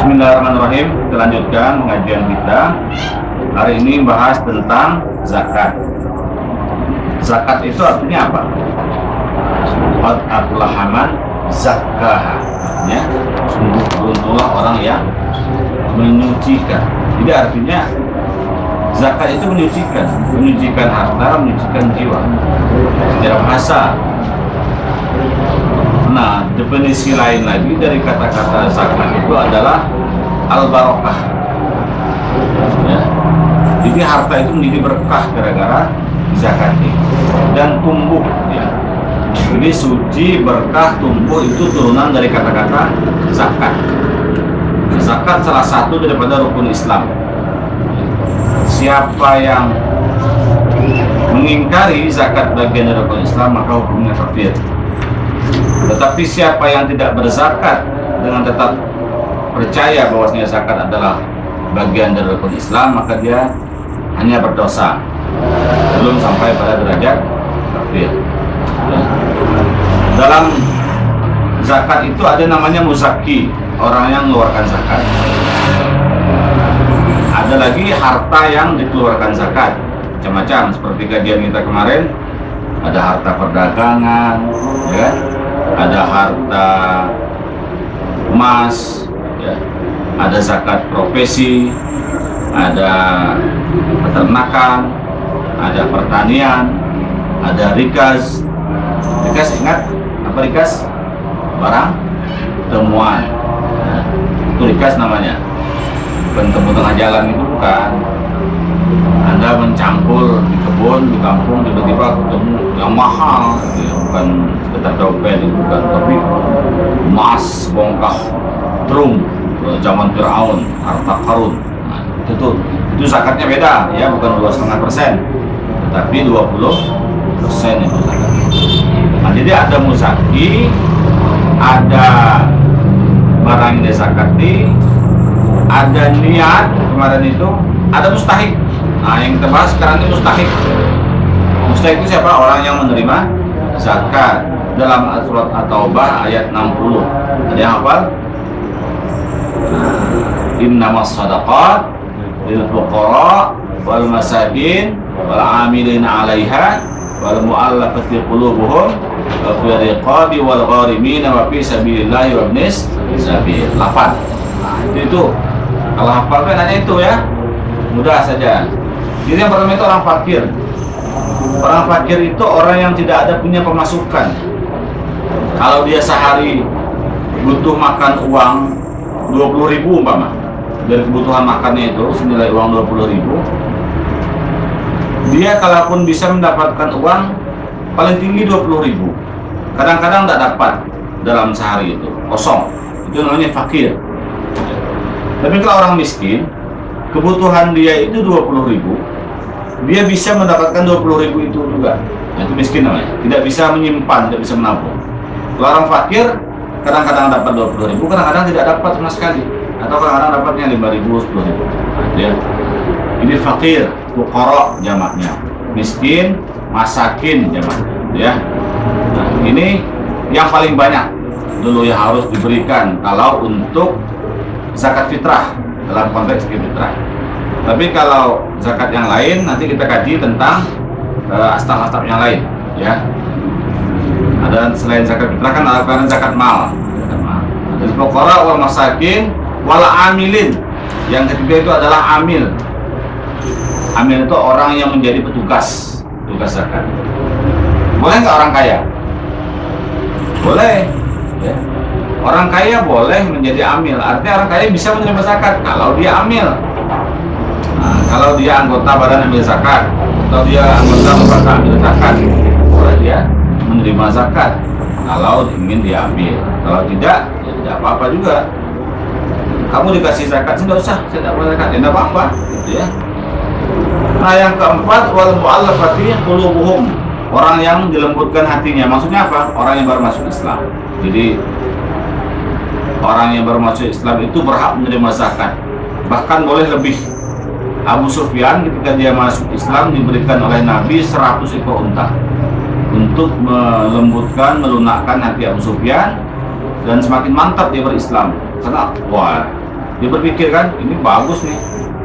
Bismillahirrahmanirrahim. Kita lanjutkan pengajian kita. Hari ini bahas tentang zakat. Zakat itu artinya apa? Qad aflaha zakkaha. Artinya sungguh beruntunglah orang yang menyucikan. Jadi artinya zakat itu menyucikan harta, menyucikan jiwa. Secara bahasa. Nah, definisi lain lagi dari kata-kata zakat itu adalah al-barokah. Ya. Jadi harta itu menjadi berkah gara-gara zakati dan tumbuh. Ya. Jadi suci, berkah, tumbuh itu turunan dari kata-kata zakat. Zakat salah satu daripada rukun Islam. Siapa yang mengingkari zakat bagian dari rukun Islam maka hukumnya kafir. Tetapi siapa yang tidak berzakat dengan tetap percaya bahwasanya zakat adalah bagian dari rukun Islam, maka dia hanya berdosa, belum sampai pada derajat kafir. Dalam zakat itu ada namanya muzaki, orang yang mengeluarkan zakat. Ada lagi harta yang dikeluarkan zakat, macam-macam seperti kajian kita kemarin. Ada harta perdagangan, ya kan? Ada harta emas, ya. Ada zakat profesi, ada peternakan, ada pertanian, ada rikas. Rikas, ingat apa rikas? Barang temuan. Nah, itu rikas namanya. Bukan temu tengah jalan, itu bukan. Anda mencangkul di kebun, di kampung, tiba-tiba ketemu yang mahal, ya, bukan sekedar dompet, bukan, tapi emas bongkah drum zaman Fir'aun, harta karun. Nah, itu zakatnya beda, ya, bukan 2,5%, tetapi 20% itu zakat. Nah, jadi ada muzaki, ada barang yang disakati, ada niat kemarin itu, ada mustahik. Nah, yang kita bahas sekarang ini mustahik. Mustahik itu siapa? Orang yang menerima zakat. Dalam surat At-Taubah ayat 60. Ada yang hafal? Innamas shadaqat lil fuqara wal masakin wal 'amilina 'alaiha wal mu'allafati qulubuhum wa fil riqabi wal gharimin wa fi sabilillahi wa ibnis sabil. 8. Nah, itu kalau hafal kan hanya itu, ya. Mudah saja. Jadi yang pertama itu orang fakir. Orang fakir itu orang yang tidak ada punya pemasukan. Kalau dia sehari butuh makan uang 20.000 umpama, dari kebutuhan makannya itu senilai uang 20.000, dia kalaupun bisa mendapatkan uang paling tinggi 20.000, kadang-kadang tidak dapat dalam sehari itu, kosong. Itu namanya fakir. Tapi kalau orang miskin, kebutuhan dia itu 20.000, dia bisa mendapatkan 20.000 itu juga. Nah, itu miskin namanya. Tidak bisa menyimpan, tidak bisa menabung. Kalau orang fakir, kadang-kadang dapat 20.000, kadang-kadang tidak dapat sama sekali. Atau kadang-kadang dapatnya 5.000, 10.000. Ya. Ini fakir, fuqara jamaknya. Miskin, masakin jamaknya. Ya. Nah, ini yang paling banyak dulu yang harus diberikan kalau untuk zakat fitrah, dalam konteks fitrah. Tapi kalau zakat yang lain nanti kita kaji tentang astag-astag yang lain, ya. Ada selain zakat fitrah kan ada zakat mal. Jadi fuqara wal masakin wal amilin. Yang ketiga itu adalah amil. Amil itu orang yang menjadi petugas zakat. Boleh nggak orang kaya? Boleh. Ya. Orang kaya boleh menjadi amil. Artinya orang kaya bisa menerima zakat kalau dia amil. Nah, kalau dia anggota badan amil zakat atau dia anggota lembaga amil zakat, boleh dia menerima zakat kalau ingin diambil. Kalau tidak, ya tidak apa-apa juga. Kamu dikasih zakat, tidak usah, saya tidak boleh zakat, tidak apa-apa, gitu ya. Nah, yang keempat, wal mu'allafati qulubuhum, orang yang dilembutkan hatinya. Maksudnya apa? Orang yang baru masuk Islam. Jadi orang yang baru masuk Islam itu berhak menerima zakat, bahkan boleh lebih. Abu Sufyan ketika dia masuk Islam diberikan oleh Nabi 100 ekor unta untuk melembutkan, melunakkan hati Abu Sufyan, dan semakin mantap dia berislam. Karena wah, Dia berpikir kan, ini bagus nih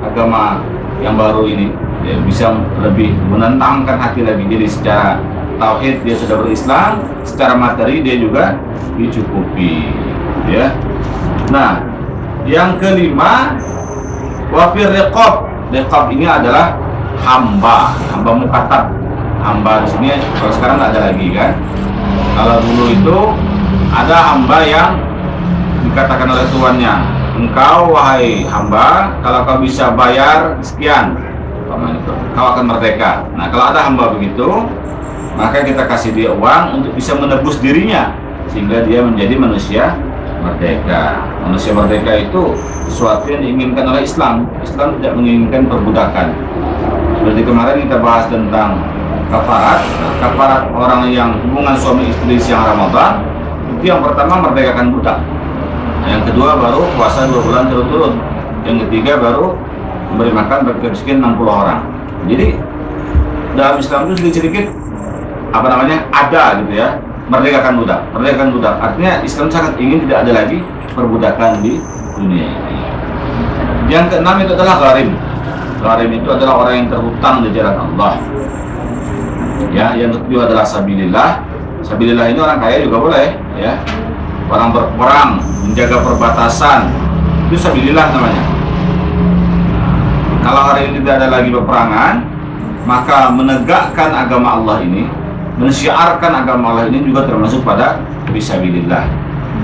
agama yang baru ini, dia bisa lebih menentangkan hati lagi. Jadi secara tauhid dia sudah berislam, secara materi dia juga dicukupi, ya. Nah, yang kelima, wafir riqab. Riqab ini adalah hamba mukatab. Hamba di sini kalau sekarang nggak ada lagi kan. Kalau dulu itu ada hamba yang dikatakan oleh tuannya, engkau wahai hamba, kalau kau bisa bayar sekian, kau akan merdeka. Nah, kalau ada hamba begitu, maka kita kasih dia uang untuk bisa menebus dirinya sehingga dia menjadi manusia merdeka. Manusia merdeka itu sesuatu yang diinginkan oleh Islam. Islam tidak menginginkan perbudakan. Seperti kemarin kita bahas tentang kafarat. Kafarat orang yang hubungan suami istri siang Ramadan, itu yang pertama merdekakan budak. Yang kedua baru puasa 2 bulan turut-turut. Yang ketiga baru memberi makan bagi miskin 60 orang. Jadi dalam Islam itu sedikit-sedikit ada gitu ya, merdekakan budak. Artinya Islam sangat ingin tidak ada lagi perbudakan di dunia ini. Yang keenam itu adalah gharim. Gharim itu adalah orang yang terhutang di jalan Allah. Ya, yang kedua adalah sabilillah. Sabilillah ini orang kaya juga boleh, ya. Orang berperang, menjaga perbatasan, itu sabilillah namanya. Kalau hari ini tidak ada lagi peperangan, maka menegakkan agama Allah ini, mensyiarkan agama Allah ini juga termasuk pada fisabilillah.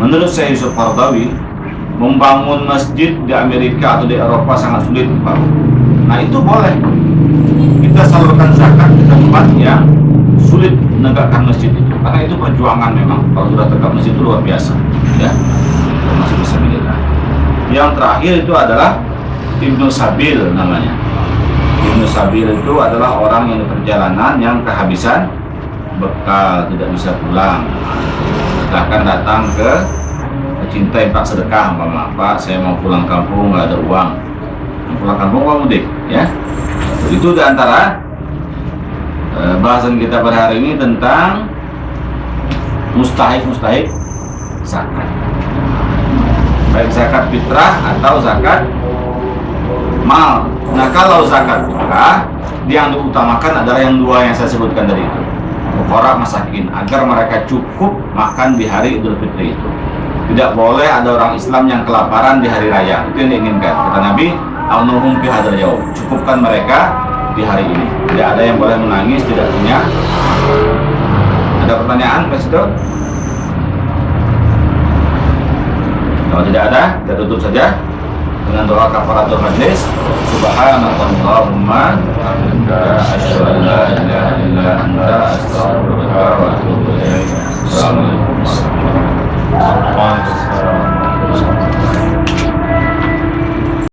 Menurut Syekh Yusuf Qaradawi, membangun masjid di Amerika atau di Eropa sangat sulit, Pak. Nah, itu boleh kita salurkan zakat di tempat yang sulit menegakkan masjid itu, karena itu perjuangan memang. Kalau sudah tegak masjid itu luar biasa, ya, termasuk fisabilillah. Yang terakhir itu adalah Ibnu Sabil namanya. Ibnu Sabil itu adalah orang yang di perjalanan yang kehabisan bekal, tidak bisa pulang. Silahkan datang ke cinta Pak sedekah, Pak saya mau pulang kampung nggak ada uang. Pulang kampung mau mudik, ya. Itu diantara bahasan kita pada hari ini tentang mustahik zakat, baik zakat fitrah atau zakat mal. Nah, kalau zakat fitrah, yang diutamakan adalah yang dua yang saya sebutkan tadi itu, fuqara masakin, agar mereka cukup makan di hari Idul Fitri itu. Tidak boleh ada orang Islam yang kelaparan di hari raya. Itu yang diinginkan. Kata Nabi, "Aunuhum fi hadzal yaum." Cukupkan mereka di hari ini. Tidak ada yang boleh menangis tidak punya. Ada pertanyaan, Pak Sido? Kalau tidak ada, kita tutup saja dengan doa kafaratul majlis. Subhanallahumma wa bihamdika asyhadu an la ilaha illa